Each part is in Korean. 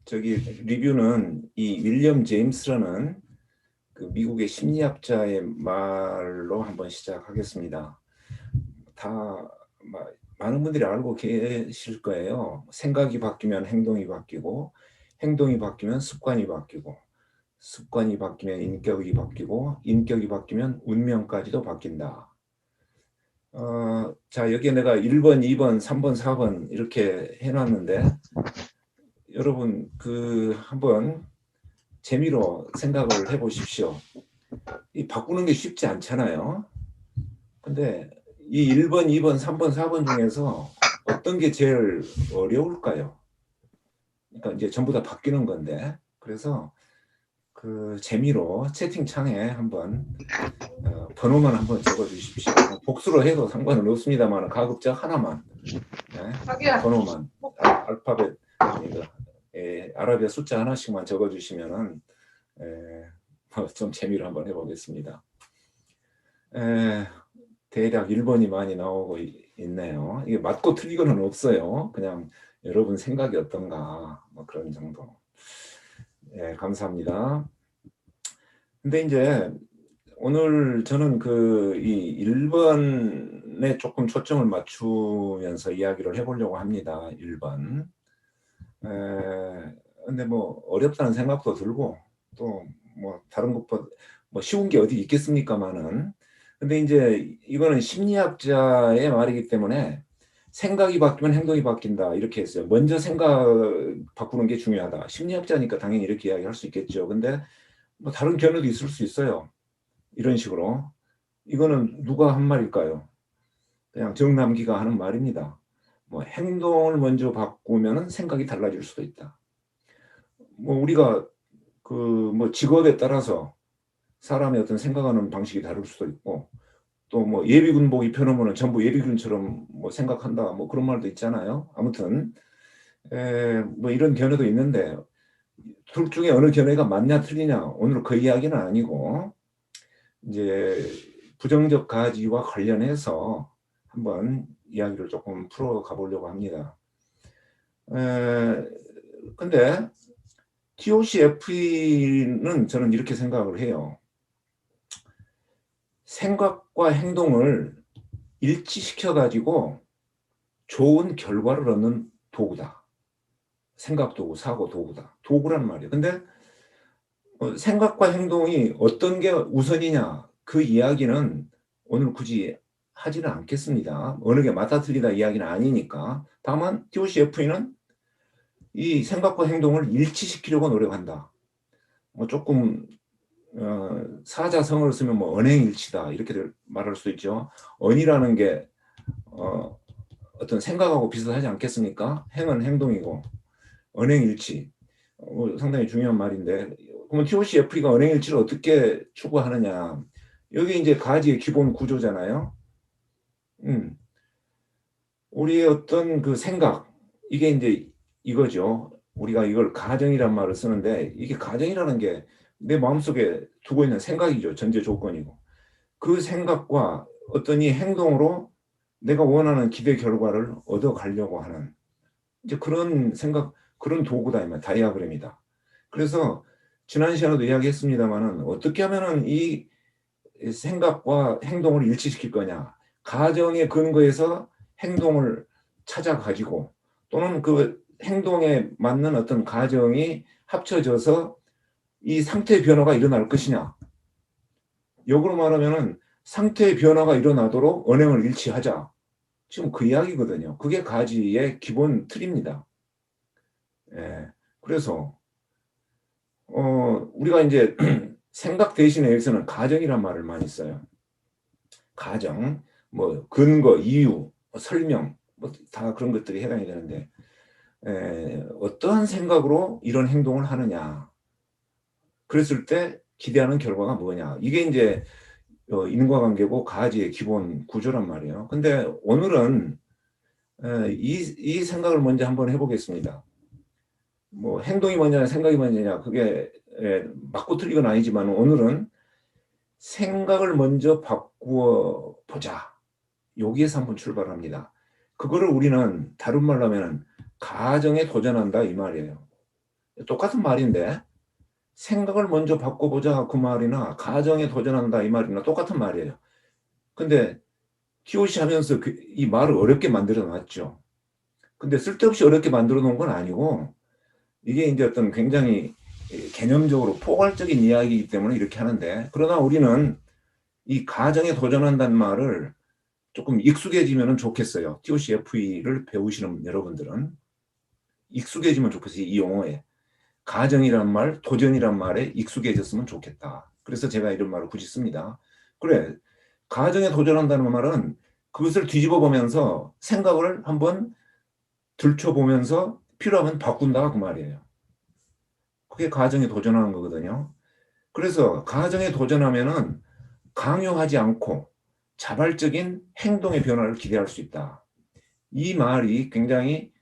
저기 리뷰는 이 윌리엄 제임스라는 그 미국의 심리학자의 말로 한번 시작하겠습니다. 다 많은 분들이 알고 계실 거예요. 생각이 바뀌면 행동이 바뀌고, 행동이 바뀌면 습관이 바뀌고, 습관이 바뀌면 인격이 바뀌고, 인격이 바뀌면 운명까지도 바뀐다. 자, 여기에 내가 1번, 2번, 3번, 4번 이렇게 해놨는데 여러분 한번 재미로 생각을 해보십시오. 이 바꾸는 게 쉽지 않잖아요. 근데 이 1번, 2번, 3번, 4번 중에서 어떤 게 제일 어려울까요? 그러니까 이제 전부 다 바뀌는 건데, 그래서 그 재미로 채팅창에 한번 번호만 한번 적어 주십시오. 복수로 해도 상관은 없습니다만 가급적 하나만, 번호만 알파벳 아라비아 숫자 하나씩만 적어 주시면은 좀 재미로 한번 해보겠습니다. 대략 1번이 많이 나오고 있네요. 이게 맞고 틀리고는 없어요. 그냥 여러분 생각이 어떤가 뭐 그런 정도. 감사합니다. 근데 이제 오늘 저는 이 1번에 조금 초점을 맞추면서 이야기를 해보려고 합니다. 1번. 근데 뭐 어렵다는 생각도 들고 또 뭐 다른 것보다 뭐 쉬운 게 어디 있겠습니까마는. 근데 이제 이거는 심리학자의 말이기 때문에 생각이 바뀌면 행동이 바뀐다 이렇게 했어요. 먼저 생각 바꾸는 게 중요하다. 심리학자니까 당연히 이렇게 이야기할 수 있겠죠. 근데 뭐 다른 견해도 있을 수 있어요. 이런 식으로. 이거는 누가 한 말일까요? 그냥 정남기가 하는 말입니다. 뭐 행동을 먼저 바꾸면 생각이 달라질 수도 있다. 뭐 우리가 뭐 직업에 따라서 사람의 어떤 생각하는 방식이 다를 수도 있고, 또 뭐 예비군복 입혀놓으면 전부 예비군처럼 뭐 생각한다 뭐 그런 말도 있잖아요. 아무튼 뭐 이런 견해도 있는데 둘 중에 어느 견해가 맞냐 틀리냐 오늘 그 이야기는 아니고 이제 부정적 가지와 관련해서 한번 이야기를 조금 풀어가 보려고 합니다. 근데 TOCFE는 저는 이렇게 생각을 해요. 생각과 행동을 일치시켜 가지고 좋은 결과를 얻는 도구다. 생각 도구, 사고 도구다. 도구란 말이에요. 근데 생각과 행동이 어떤 게 우선이냐 그 이야기는 오늘 굳이 하지는 않겠습니다. 어느 게 맞다 틀리다 이야기는 아니니까. 다만 TOCFE는 이 생각과 행동을 일치시키려고 노력한다. 뭐 조금 사자성어를 쓰면 뭐 언행일치다 이렇게 말할 수 있죠. 언이라는 게 어떤 생각하고 비슷하지 않겠습니까? 행은 행동이고 언행일치 상당히 중요한 말인데, 그러면 TOCFE가 언행일치를 어떻게 추구하느냐? 여기 이제 가지의 기본 구조잖아요. 우리의 어떤 그 생각, 이게 이제 이거죠. 우리가 이걸 가정이란 말을 쓰는데 이게 가정이라는 게 내 마음속에 두고 있는 생각이죠. 전제 조건이고. 그 생각과 어떤 이 행동으로 내가 원하는 기대 결과를 얻어가려고 하는 이제 그런 생각, 그런 도구다, 이 말, 다이아그램이다. 그래서 지난 시간에도 이야기했습니다만은 어떻게 하면은 이 생각과 행동을 일치시킬 거냐. 가정의 근거에서 행동을 찾아가지고 또는 그 행동에 맞는 어떤 가정이 합쳐져서 이 상태의 변화가 일어날 것이냐. 역으로 말하면은 상태의 변화가 일어나도록 언행을 일치하자. 지금 그 이야기거든요. 그게 가지의 기본 틀입니다. 그래서 우리가 이제 생각 대신에 여기서는 가정이란 말을 많이 써요. 가정, 뭐 근거, 이유, 설명, 뭐 다 그런 것들이 해당이 되는데 어떠한 생각으로 이런 행동을 하느냐. 그랬을 때 기대하는 결과가 뭐냐. 이게 이제 인과관계고 가지의 기본 구조란 말이에요. 근데 오늘은 이 생각을 먼저 한번 해보겠습니다. 뭐 행동이 먼저냐 생각이 먼저냐 그게 맞고 틀리건 아니지만 오늘은 생각을 먼저 바꾸어 보자. 여기에서 한번 출발합니다. 그거를 우리는 다른 말로 하면 가정에 도전한다 이 말이에요. 똑같은 말인데 생각을 먼저 바꿔보자 그 말이나 가정에 도전한다 이 말이나 똑같은 말이에요. 근데 TOC 하면서 이 말을 어렵게 만들어 놨죠. 근데 쓸데없이 어렵게 만들어 놓은 건 아니고 이게 이제 어떤 굉장히 개념적으로 포괄적인 이야기이기 때문에 이렇게 하는데, 그러나 우리는 이 가정에 도전한다는 말을 조금 익숙해지면 좋겠어요. TOCFE를 배우시는 여러분들은 익숙해지면 좋겠어요. 이 용어에. 가정이란 말, 도전이란 말에 익숙해졌으면 좋겠다. 그래서 제가 이런 말을 굳이 씁니다. 그래, 가정에 도전한다는 말은 그것을 뒤집어 보면서 생각을 한번 들춰보면서 필요하면 바꾼다 그 말이에요. 그게 가정에 도전하는 거거든요. 그래서 가정에 도전하면은 강요하지 않고 자발적인 행동의 변화를 기대할 수 있다. 이 말이 굉장히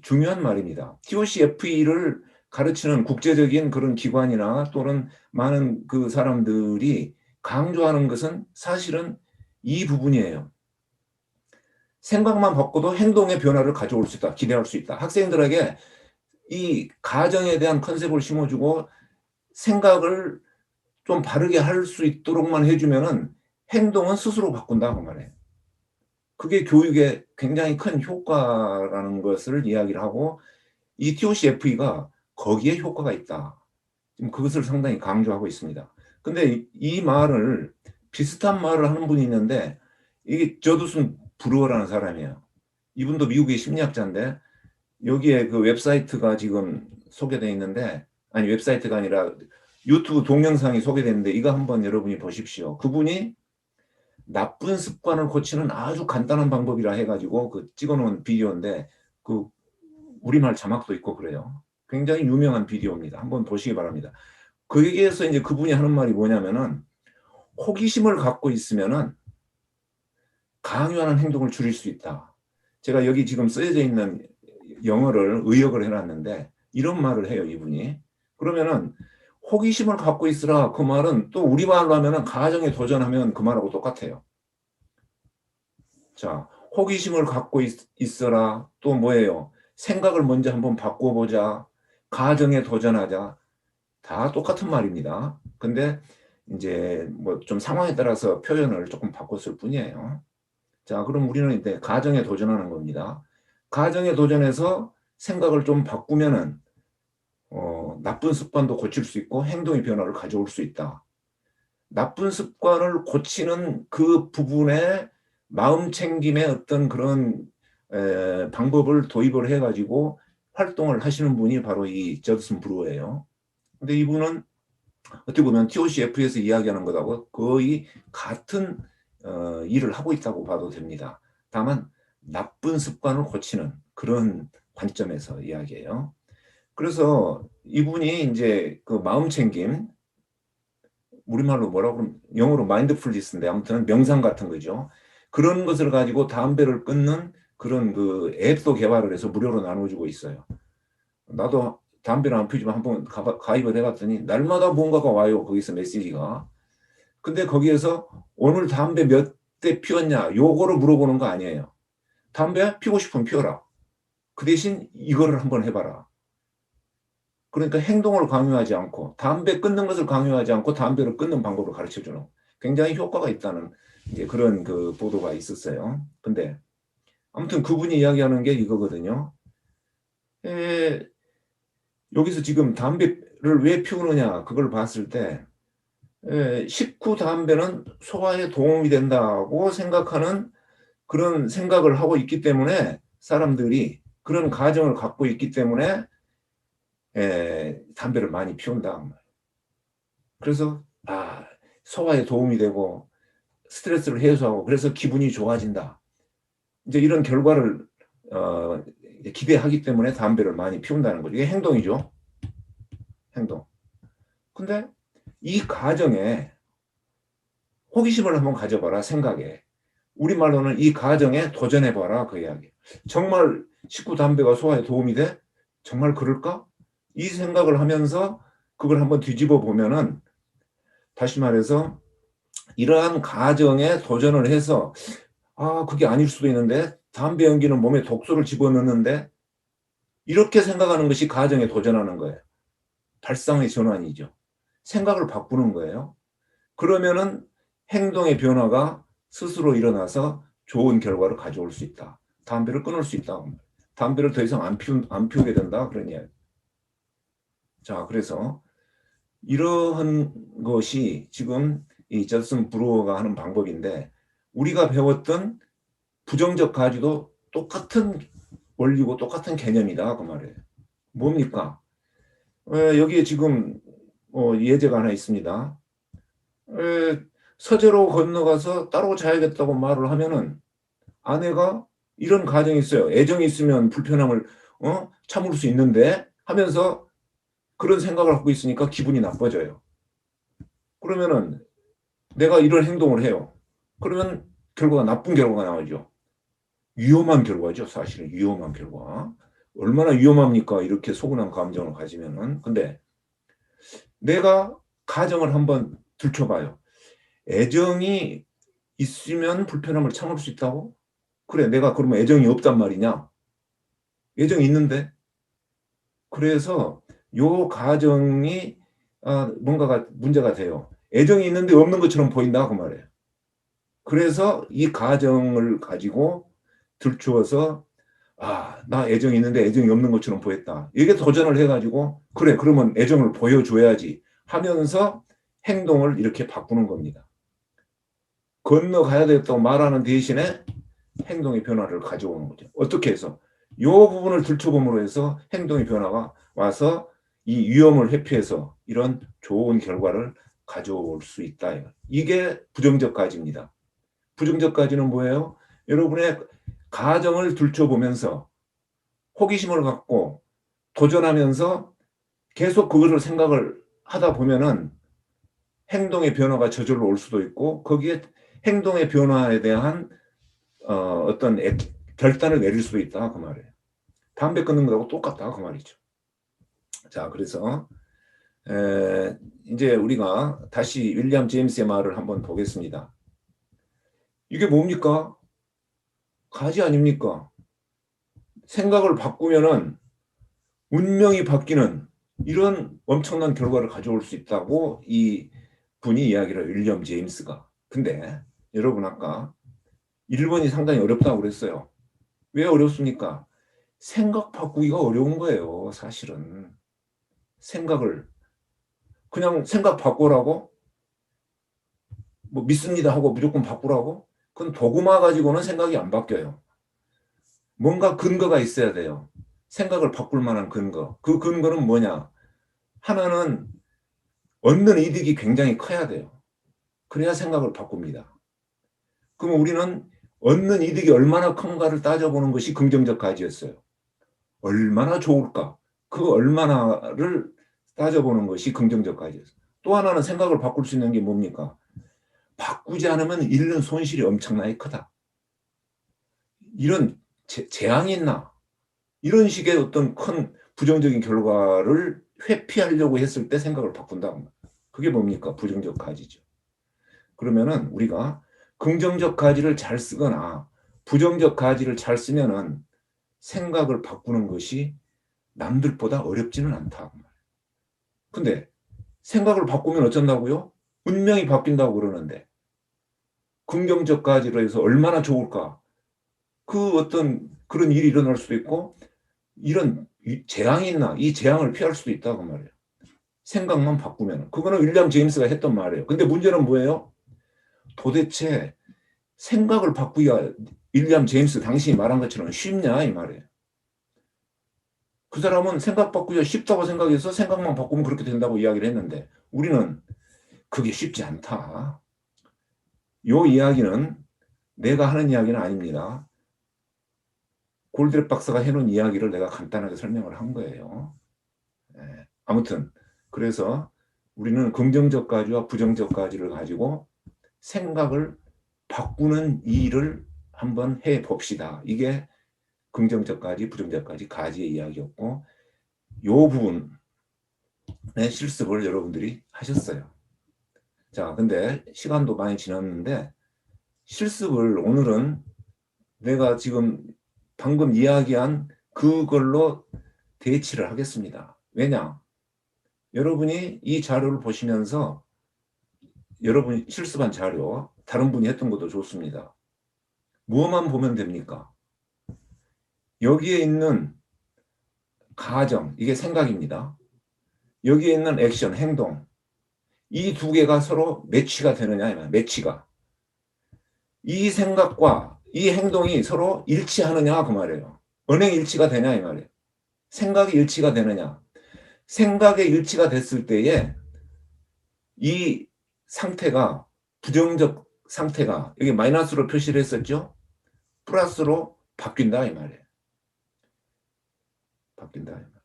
중요한 말입니다. TOCFE를 가르치는 국제적인 그런 기관이나 또는 많은 그 사람들이 강조하는 것은 사실은 이 부분이에요. 생각만 바꿔도 행동의 변화를 가져올 수 있다. 기대할 수 있다. 학생들에게 이 가정에 대한 컨셉을 심어주고 생각을 좀 바르게 할 수 있도록만 해주면은 행동은 스스로 바꾼다 그 말이에요. 그게 교육에 굉장히 큰 효과라는 것을 이야기를 하고 이 TOCFE가 거기에 효과가 있다. 지금 그것을 상당히 강조하고 있습니다. 근데 이 말을 비슷한 말을 하는 분이 있는데 이게 저두슨 브루어라는 사람이에요. 이분도 미국의 심리학자인데 여기에 그 웹사이트가 지금 소개되어 있는데, 아니 웹사이트가 아니라 유튜브 동영상이 소개되는데 이거 한번 여러분이 보십시오. 그분이 나쁜 습관을 고치는 아주 간단한 방법이라 해가지고 그 찍어놓은 비디오인데 그 우리말 자막도 있고 그래요. 굉장히 유명한 비디오입니다. 한번 보시기 바랍니다. 거기에서 이제 그분이 하는 말이 뭐냐면은 호기심을 갖고 있으면은 강요하는 행동을 줄일 수 있다. 제가 여기 지금 쓰여져 있는 영어를 의역을 해놨는데 이런 말을 해요, 이분이. 그러면은 호기심을 갖고 있으라 그 말은 또 우리말로 하면은 가정에 도전하면 그 말하고 똑같아요. 자, 호기심을 갖고 있어라 또 뭐예요? 생각을 먼저 한번 바꿔보자. 가정에 도전하자. 다 똑같은 말입니다. 근데 이제 뭐 좀 상황에 따라서 표현을 조금 바꿨을 뿐이에요. 자, 그럼 우리는 이제 가정에 도전하는 겁니다. 가정에 도전해서 생각을 좀 바꾸면은 나쁜 습관도 고칠 수 있고 행동의 변화를 가져올 수 있다. 나쁜 습관을 고치는 그 부분에 마음 챙김의 어떤 그런 방법을 도입을 해가지고 활동을 하시는 분이 바로 이 저드슨 브루어예요. 근데 이분은 어떻게 보면 TOCF에서 이야기하는 것하고 거의 같은 일을 하고 있다고 봐도 됩니다. 다만 나쁜 습관을 고치는 그런 관점에서 이야기해요. 그래서 이분이 이제 그 마음 챙김, 우리말로 뭐라고 그러면 영어로 마인드풀니스인데 아무튼 명상 같은 거죠. 그런 것을 가지고 담배를 끊는 그런 그 앱도 개발을 해서 무료로 나눠주고 있어요. 나도 담배를 안 피우지만 한번 가입을 해봤더니 날마다 뭔가가 와요. 거기서 메시지가. 근데 거기에서 오늘 담배 몇 대 피웠냐 요거를 물어보는 거 아니에요. 담배 피우고 싶으면 피워라. 그 대신 이거를 한번 해봐라. 그러니까 행동을 강요하지 않고 담배 끊는 것을 강요하지 않고 담배를 끊는 방법을 가르쳐주는 굉장히 효과가 있다는 이제 그런 그 보도가 있었어요. 근데 아무튼 그분이 이야기하는 게 이거거든요. 여기서 지금 담배를 왜 피우느냐 그걸 봤을 때 식후 담배는 소화에 도움이 된다고 생각하는 그런 생각을 하고 있기 때문에 사람들이 그런 가정을 갖고 있기 때문에 담배를 많이 피운다. 그래서 소화에 도움이 되고 스트레스를 해소하고 그래서 기분이 좋아진다. 이제 이런 결과를 기대하기 때문에 담배를 많이 피운다는 거죠. 이게 행동이죠. 행동. 근데 이 가정에 호기심을 한번 가져봐라 생각에. 우리말로는 이 가정에 도전해봐라 그 이야기. 정말 식후 담배가 소화에 도움이 돼? 정말 그럴까? 이 생각을 하면서 그걸 한번 뒤집어 보면은 다시 말해서 이러한 가정에 도전을 해서 그게 아닐 수도 있는데 담배 연기는 몸에 독소를 집어넣는데 이렇게 생각하는 것이 가정에 도전하는 거예요. 발상의 전환이죠. 생각을 바꾸는 거예요. 그러면은 행동의 변화가 스스로 일어나서 좋은 결과를 가져올 수 있다. 담배를 끊을 수 있다. 담배를 더 이상 안 피우게 된다. 그런 이야기. 자, 그래서 이러한 것이 지금 이 저슨 브루어가 하는 방법인데, 우리가 배웠던 부정적 가지도 똑같은 원리고 똑같은 개념이다. 그 말이에요. 뭡니까? 여기에 지금 예제가 하나 있습니다. 서재로 건너가서 따로 자야겠다고 말을 하면은 아내가 이런 가정이 있어요. 애정이 있으면 불편함을 참을 수 있는데 하면서 그런 생각을 갖고 있으니까 기분이 나빠져요. 그러면은 내가 이런 행동을 해요. 그러면 결과가 나쁜 결과가 나오죠. 위험한 결과죠. 사실은 위험한 결과. 얼마나 위험합니까? 이렇게 소근한 감정을 가지면은. 근데 내가 가정을 한번 들춰봐요. 애정이 있으면 불편함을 참을 수 있다고? 그래, 내가 그러면 애정이 없단 말이냐? 애정이 있는데? 그래서 요 가정이 뭔가가 문제가 돼요. 애정이 있는데 없는 것처럼 보인다 그 말이에요. 그래서 이 가정을 가지고 들추어서 나 애정이 있는데 애정이 없는 것처럼 보였다. 이게 도전을 해가지고 그래 그러면 애정을 보여줘야지 하면서 행동을 이렇게 바꾸는 겁니다. 건너가야 되겠다고 말하는 대신에 행동의 변화를 가져오는 거죠. 어떻게 해서? 이 부분을 들춰봄으로 해서 행동의 변화가 와서 이 위험을 회피해서 이런 좋은 결과를 가져올 수 있다. 이게 부정적 가지입니다. 부정적 가지는 뭐예요? 여러분의 가정을 들춰보면서 호기심을 갖고 도전하면서 계속 그거를 생각을 하다 보면은 행동의 변화가 저절로 올 수도 있고 거기에 행동의 변화에 대한 어떤 결단을 내릴 수도 있다 그 말이에요. 담배 끊는 거하고 똑같다 그 말이죠. 자, 그래서 이제 우리가 다시 윌리엄 제임스의 말을 한번 보겠습니다. 이게 뭡니까? 가지 아닙니까? 생각을 바꾸면은 운명이 바뀌는 이런 엄청난 결과를 가져올 수 있다고 이 분이 이야기를 윌리엄 제임스가. 근데 여러분 아까 1번이 상당히 어렵다고 그랬어요. 왜 어렵습니까? 생각 바꾸기가 어려운 거예요. 사실은. 생각을 그냥 생각 바꾸라고 뭐 믿습니다 하고 무조건 바꾸라고? 그건 도구마 가지고는 생각이 안 바뀌어요. 뭔가 근거가 있어야 돼요. 생각을 바꿀 만한 근거. 그 근거는 뭐냐? 하나는 얻는 이득이 굉장히 커야 돼요. 그래야 생각을 바꿉니다. 그럼 우리는 얻는 이득이 얼마나 큰가를 따져보는 것이 긍정적 가치였어요. 얼마나 좋을까? 그 얼마나를 따져보는 것이 긍정적 가치였어요. 또 하나는 생각을 바꿀 수 있는 게 뭡니까? 바꾸지 않으면 잃는 손실이 엄청나게 크다. 이런 재앙이 있나? 이런 식의 어떤 큰 부정적인 결과를 회피하려고 했을 때 생각을 바꾼다. 그게 뭡니까? 부정적 가지죠. 그러면은 우리가 긍정적 가지를 잘 쓰거나 부정적 가지를 잘 쓰면은 생각을 바꾸는 것이 남들보다 어렵지는 않다. 근데 생각을 바꾸면 어쩐다고요? 운명이 바뀐다고 그러는데 긍정적 가지로 해서 얼마나 좋을까? 그 어떤 그런 일이 일어날 수도 있고 이런 재앙이 있나? 이 재앙을 피할 수도 있다고 말이에요. 생각만 바꾸면. 그거는 윌리엄 제임스가 했던 말이에요. 근데 문제는 뭐예요? 도대체 생각을 바꾸기가 윌리엄 제임스 당신이 말한 것처럼 쉽냐 이 말이에요. 그 사람은 생각 바꾸기가 쉽다고 생각해서 생각만 바꾸면 그렇게 된다고 이야기를 했는데 우리는 그게 쉽지 않다. 이 이야기는 내가 하는 이야기는 아닙니다. 골드렛 박사가 해놓은 이야기를 내가 간단하게 설명을 한 거예요. 아무튼 그래서 우리는 긍정적 가지와 부정적 가지를 가지고 생각을 바꾸는 일을 한번 해봅시다. 이게 긍정적 가지, 부정적 가지, 가지의 이야기였고 이 부분의 실습을 여러분들이 하셨어요. 자, 근데 시간도 많이 지났는데 실습을 오늘은 내가 지금 방금 이야기한 그걸로 대치를 하겠습니다. 왜냐? 여러분이 이 자료를 보시면서 여러분이 실습한 자료, 다른 분이 했던 것도 좋습니다. 무엇만 보면 됩니까? 여기에 있는 가정, 이게 생각입니다. 여기에 있는 액션, 행동, 이 두 개가 서로 매치가 되느냐, 매치가. 이 생각과 이 행동이 서로 일치하느냐, 그 말이에요. 언행 일치가 되냐, 이 말이에요. 생각이 일치가 되느냐. 생각의 일치가 됐을 때에 이 상태가, 부정적 상태가, 여기 마이너스로 표시를 했었죠? 플러스로 바뀐다, 이 말이에요. 바뀐다, 이 말이에요.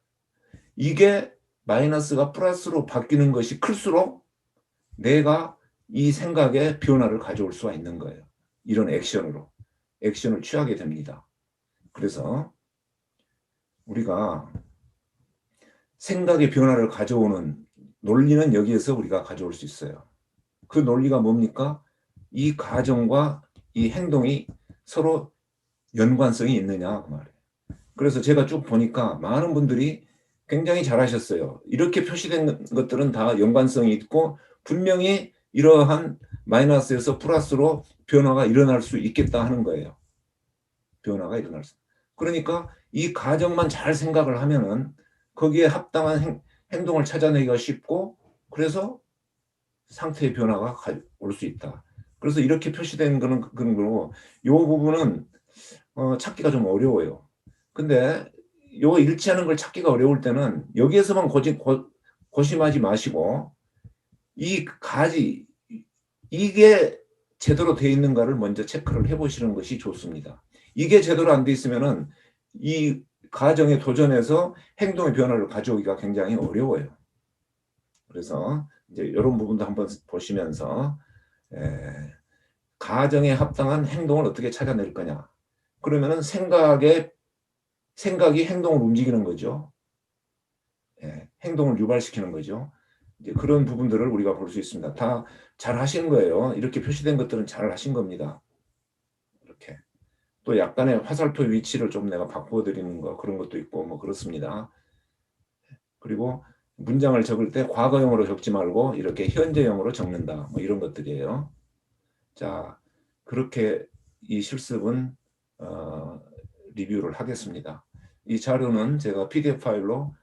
이게 마이너스가 플러스로 바뀌는 것이 클수록 내가 이 생각에 변화를 가져올 수가 있는 거예요. 이런 액션을 취하게 됩니다. 그래서 우리가 생각의 변화를 가져오는 논리는 여기에서 우리가 가져올 수 있어요. 그 논리가 뭡니까? 이 가정과 이 행동이 서로 연관성이 있느냐, 그 말이에요. 그래서 제가 쭉 보니까 많은 분들이 굉장히 잘하셨어요. 이렇게 표시된 것들은 다 연관성이 있고 분명히 이러한 마이너스에서 플러스로 변화가 일어날 수 있겠다 하는 거예요. 변화가 일어날 수. 그러니까 이 가정만 잘 생각을 하면은 거기에 합당한 행동을 찾아내기가 쉽고 그래서 상태의 변화가 올 수 있다. 그래서 이렇게 표시된 거는 그런 거고 이 부분은 찾기가 좀 어려워요. 근데 요 일치하는 걸 찾기가 어려울 때는 여기에서만 고심하지 마시고 이 가지 이게 제대로 돼 있는가를 먼저 체크를 해보시는 것이 좋습니다. 이게 제대로 안 돼 있으면은 이 가정에 도전해서 행동의 변화를 가져오기가 굉장히 어려워요. 그래서 이제 이런 부분도 한번 보시면서 가정에 합당한 행동을 어떻게 찾아낼 거냐. 그러면은 생각이 행동을 움직이는 거죠. 행동을 유발시키는 거죠. 이제 그런 부분들을 우리가 볼 수 있습니다. 다 잘 하신 거예요. 이렇게 표시된 것들은 잘 하신 겁니다. 이렇게. 또 약간의 화살표 위치를 좀 내가 바꿔드리는 거 그런 것도 있고 뭐 그렇습니다. 그리고 문장을 적을 때 과거형으로 적지 말고 이렇게 현재형으로 적는다. 뭐 이런 것들이에요. 자, 그렇게 이 실습은 리뷰를 하겠습니다. 이 자료는 제가 PDF 파일로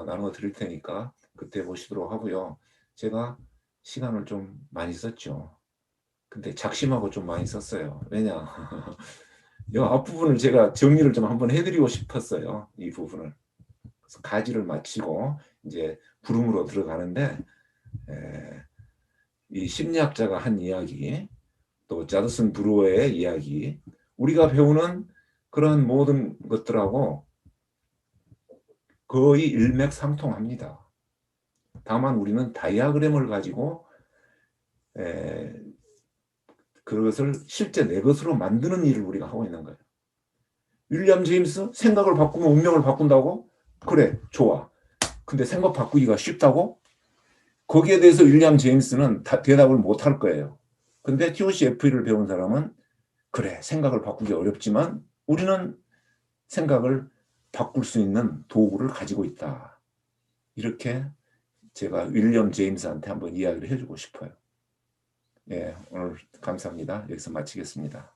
나눠 드릴 테니까 그때 보시도록 하고요. 제가 시간을 좀 많이 썼죠. 근데 작심하고 좀 많이 썼어요. 왜냐? 이 앞부분을 제가 정리를 좀 한번 해드리고 싶었어요. 이 부분을. 그래서 가지를 마치고 이제 부름으로 들어가는데 이 심리학자가 한 이야기 또 자드슨 브루어의 이야기 우리가 배우는 그런 모든 것들하고 거의 일맥상통합니다. 다만 우리는 다이아그램을 가지고 그것을 실제 내 것으로 만드는 일을 우리가 하고 있는 거예요. 윌리엄 제임스 생각을 바꾸면 운명을 바꾼다고? 그래, 좋아. 근데 생각 바꾸기가 쉽다고? 거기에 대해서 윌리엄 제임스는 대답을 못 할 거예요. 근데 TOC-FE를 배운 사람은 그래, 생각을 바꾸기 어렵지만 우리는 생각을 바꿀 수 있는 도구를 가지고 있다. 이렇게 제가 윌리엄 제임스한테 한번 이야기를 해주고 싶어요. 예, 오늘 감사합니다. 여기서 마치겠습니다.